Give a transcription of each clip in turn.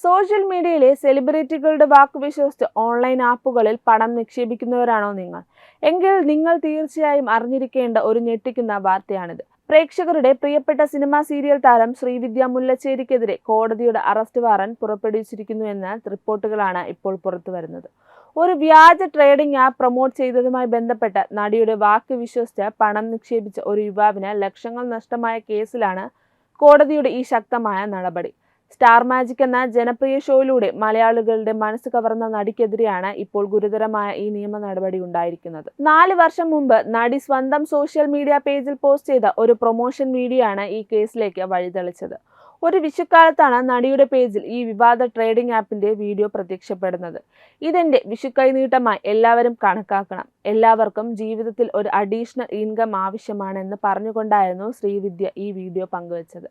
Social മീഡിയയിലെ സെലിബ്രിറ്റികളുടെ വാക്ക് വിശ്വസിച്ച് online ആപ്പുകളിൽ പണം നിക്ഷേപിക്കുന്നവരാണോ നിങ്ങൾ? എങ്കിൽ നിങ്ങൾ തീർച്ചയായും അറിഞ്ഞിരിക്കേണ്ട ഒരു ഞെട്ടിക്കുന്ന വാർത്തയാണിത്. പ്രേക്ഷകരുടെ പ്രിയപ്പെട്ട സിനിമാ സീരിയൽ താരം ശ്രീവിദ്യ മുല്ലച്ചേരിക്കെതിരെ കോടതിയുടെ അറസ്റ്റ് വാറന്റ് പുറപ്പെടുവിച്ചിരിക്കുന്നു എന്ന റിപ്പോർട്ടുകളാണ് ഇപ്പോൾ പുറത്തുവരുന്നത്. ഒരു വ്യാജ ട്രേഡിംഗ് ആപ്പ് പ്രൊമോട്ട് ചെയ്തതുമായി ബന്ധപ്പെട്ട് നടിയുടെ വാക്ക് വിശ്വസിച്ച് പണം നിക്ഷേപിച്ച ഒരു യുവാവിന് ലക്ഷങ്ങൾ നഷ്ടമായ കേസിലാണ് കോടതിയുടെ ഈ ശക്തമായ നടപടി. സ്റ്റാർ മാജിക് എന്ന ജനപ്രിയ ഷോയിലൂടെ മലയാളികളുടെ മനസ്സ് കവർന്ന നടിക്കെതിരെയാണ് ഇപ്പോൾ ഗുരുതരമായ ഈ നിയമ നടപടി ഉണ്ടായിരിക്കുന്നത്. 4 വർഷം മുമ്പ് നടി സ്വന്തം സോഷ്യൽ മീഡിയ പേജിൽ പോസ്റ്റ് ചെയ്ത ഒരു പ്രൊമോഷൻ വീഡിയോ ആണ് ഈ കേസിലേക്ക് വഴിതെളിച്ചത്. ഒരു വിഷുക്കാലത്താണ് നടിയുടെ പേജിൽ ഈ വിവാദ ട്രേഡിംഗ് ആപ്പിന്റെ വീഡിയോ പ്രത്യക്ഷപ്പെടുന്നത്. ഇതെന്റെ വിഷുക്കൈനീട്ടമായി എല്ലാവരും കണക്കാക്കണം, എല്ലാവർക്കും ജീവിതത്തിൽ ഒരു അഡീഷണൽ ഇൻകം ആവശ്യമാണെന്ന് പറഞ്ഞുകൊണ്ടായിരുന്നു ശ്രീവിദ്യ ഈ വീഡിയോ പങ്കുവച്ചത്.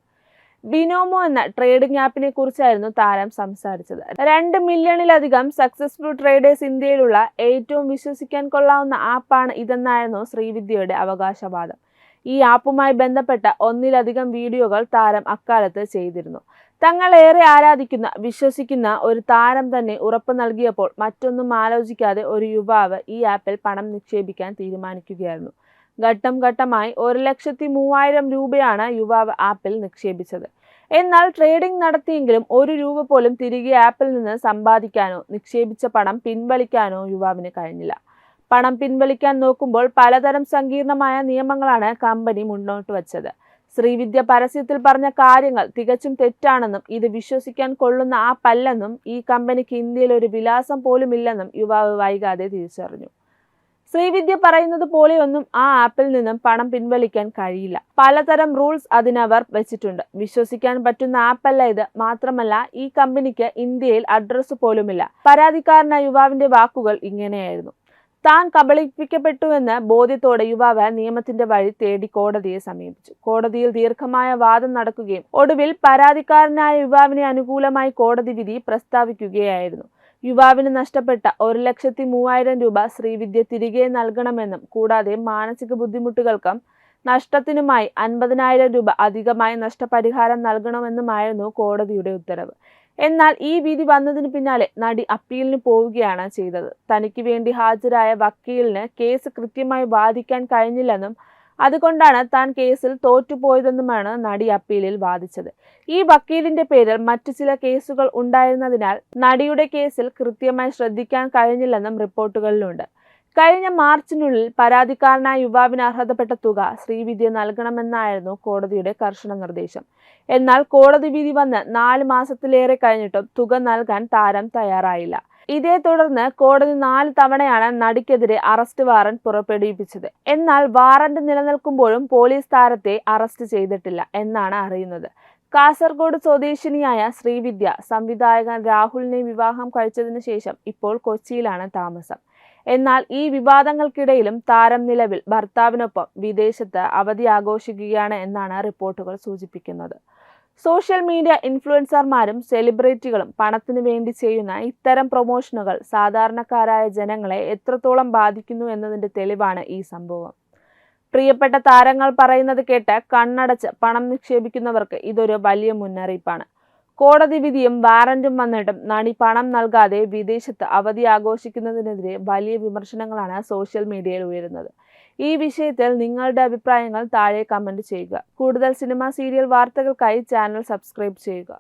ബിനോമോ എന്ന ട്രേഡിംഗ് ആപ്പിനെ കുറിച്ചായിരുന്നു താരം സംസാരിച്ചത്. 2 മില്യണിലധികം സക്സസ്ഫുൾ ട്രേഡേഴ്സ് ഇന്ത്യയിലുള്ള ഏറ്റവും വിശ്വസിക്കാൻ കൊള്ളാവുന്ന ആപ്പാണ് ഇതെന്നായിരുന്നു ശ്രീവിദ്യയുടെ അവകാശവാദം. ഈ ആപ്പുമായി ബന്ധപ്പെട്ട 1-ലധികം വീഡിയോകൾ താരം അക്കാലത്ത് ചെയ്തിരുന്നു. തങ്ങളേറെ ആരാധിക്കുന്ന വിശ്വസിക്കുന്ന ഒരു താരം തന്നെ ഉറപ്പ് നൽകിയപ്പോൾ മറ്റൊന്നും ആലോചിക്കാതെ ഒരു യുവാവ് ഈ ആപ്പിൽ പണം നിക്ഷേപിക്കാൻ തീരുമാനിക്കുകയായിരുന്നു. ഘട്ടം ഘട്ടമായി 1,03,000 രൂപയാണ് യുവാവ് ആപ്പിൽ നിക്ഷേപിച്ചത്. എന്നാൽ ട്രേഡിംഗ് നടത്തിയെങ്കിലും 1 രൂപ പോലും തിരികെ ആപ്പിൽ നിന്ന് സമ്പാദിക്കാനോ നിക്ഷേപിച്ച പണം പിൻവലിക്കാനോ യുവാവിന് കഴിഞ്ഞില്ല. പണം പിൻവലിക്കാൻ നോക്കുമ്പോൾ പലതരം സങ്കീർണമായ നിയമങ്ങളാണ് കമ്പനി മുന്നോട്ട് വച്ചത്. ശ്രീവിദ്യ പരസ്യത്തിൽ പറഞ്ഞ കാര്യങ്ങൾ തികച്ചും തെറ്റാണെന്നും ഇത് വിശ്വസിക്കാൻ കൊള്ളുന്ന ആപ്പല്ലെന്നും ഈ കമ്പനിക്ക് ഇന്ത്യയിൽ ഒരു വിലാസം പോലുമില്ലെന്നും യുവാവ് വൈകാതെ തിരിച്ചറിഞ്ഞു. ശ്രീവിദ്യ പറയുന്നത് പോലെയൊന്നും ആ ആപ്പിൽ നിന്നും പണം പിൻവലിക്കാൻ കഴിയില്ല. പലതരം റൂൾസ് അതിനവർ വെച്ചിട്ടുണ്ട്. വിശ്വസിക്കാൻ പറ്റുന്ന ആപ്പല്ല ഇത്. മാത്രമല്ല ഈ കമ്പനിക്ക് ഇന്ത്യയിൽ അഡ്രസ് പോലുമില്ല. പരാതിക്കാരനായ യുവാവിന്റെ വാക്കുകൾ ഇങ്ങനെയായിരുന്നു. താൻ കബളിപ്പിക്കപ്പെട്ടുവെന്ന് ബോധ്യത്തോടെ യുവാവ് നിയമത്തിന്റെ വഴി തേടി കോടതിയെ സമീപിച്ചു. കോടതിയിൽ ദീർഘമായ വാദം നടക്കുകയും ഒടുവിൽ പരാതിക്കാരനായ യുവാവിനെ അനുകൂലമായി കോടതി വിധി പ്രസ്താവിക്കുകയായിരുന്നു. യുവാവിന് നഷ്ടപ്പെട്ട 1,03,000 രൂപ ശ്രീവിദ്യ തിരികെ നൽകണമെന്നും കൂടാതെ മാനസിക ബുദ്ധിമുട്ടുകൾക്കും നഷ്ടത്തിനുമായി 50,000 രൂപ അധികമായി നഷ്ടപരിഹാരം നൽകണമെന്നുമായിരുന്നു കോടതിയുടെ ഉത്തരവ്. എന്നാൽ ഈ വിധി വന്നതിന് പിന്നാലെ നടി അപ്പീലിന് പോവുകയാണ് ചെയ്തത്. തനിക്ക് വേണ്ടി ഹാജരായ വക്കീലിന് കേസ് കൃത്യമായി വാദിക്കാൻ കഴിഞ്ഞില്ലെന്നും അതുകൊണ്ടാണ് താൻ കേസിൽ തോറ്റുപോയതെന്നുമാണ് നടി അപ്പീലിൽ വാദിച്ചത്. ഈ വക്കീലിന്റെ പേരിൽ മറ്റു ചില കേസുകൾ ഉണ്ടായിരുന്നതിനാൽ നടിയുടെ കേസിൽ കൃത്യമായി ശ്രദ്ധിക്കാൻ കഴിഞ്ഞില്ലെന്നും റിപ്പോർട്ടുകളിലുണ്ട്. കഴിഞ്ഞ മാർച്ചിനുള്ളിൽ പരാതിക്കാരനായ യുവാവിന് അർഹതപ്പെട്ട തുക ശ്രീവിദ്യ നൽകണമെന്നായിരുന്നു കോടതിയുടെ കർശന നിർദ്ദേശം. എന്നാൽ കോടതി വിധി വന്ന് 4 മാസത്തിലേറെ കഴിഞ്ഞിട്ടും തുക നൽകാൻ താരം തയ്യാറായില്ല. ഇതേ തുടർന്ന് കോടതി 4 തവണയാണ് നടിക്കെതിരെ അറസ്റ്റ് വാറന്റ് പുറപ്പെടുവിപ്പിച്ചത്. എന്നാൽ വാറന്റ് നിലനിൽക്കുമ്പോഴും പോലീസ് താരത്തെ അറസ്റ്റ് ചെയ്തിട്ടില്ല എന്നാണ് അറിയുന്നത്. കാസർഗോഡ് സ്വദേശിനിയായ ശ്രീവിദ്യ സംവിധായകൻ രാഹുലിനെ വിവാഹം കഴിച്ചതിനു ശേഷം ഇപ്പോൾ കൊച്ചിയിലാണ് താമസം. എന്നാൽ ഈ വിവാദങ്ങൾക്കിടയിലും താരം നിലവിൽ ഭർത്താവിനൊപ്പം വിദേശത്ത് അവധി ആഘോഷിക്കുകയാണ് എന്നാണ് റിപ്പോർട്ടുകൾ സൂചിപ്പിക്കുന്നത്. സോഷ്യൽ മീഡിയ ഇൻഫ്ലുവൻസർമാരും സെലിബ്രിറ്റികളും പണത്തിനു വേണ്ടി ചെയ്യുന്ന ഇത്തരം പ്രൊമോഷനുകൾ സാധാരണക്കാരായ ജനങ്ങളെ എത്രത്തോളം ബാധിക്കുന്നു എന്നതിന്റെ തെളിവാണ് ഈ സംഭവം. പ്രിയപ്പെട്ട താരങ്ങൾ പറയുന്നത് കേട്ട് കണ്ണടച്ച് പണം നിക്ഷേപിക്കുന്നവർക്ക് ഇതൊരു വലിയ മുന്നറിയിപ്പാണ്. കോടതി വിധിയും വാറന്റും വന്നിട്ടും നടി പണം നൽകാതെ വിദേശത്ത് അവധി ആഘോഷിക്കുന്നതിനെതിരെ വലിയ വിമർശനങ്ങളാണ് സോഷ്യൽ മീഡിയയിൽ ഉയരുന്നത്. ഈ വിഷയത്തിൽ നിങ്ങളുടെ അഭിപ്രായങ്ങൾ താഴെ കമന്റ് ചെയ്യുക. കൂടുതൽ സിനിമ സീരിയൽ വാർത്തകൾക്കായി ചാനൽ സബ്സ്ക്രൈബ് ചെയ്യുക.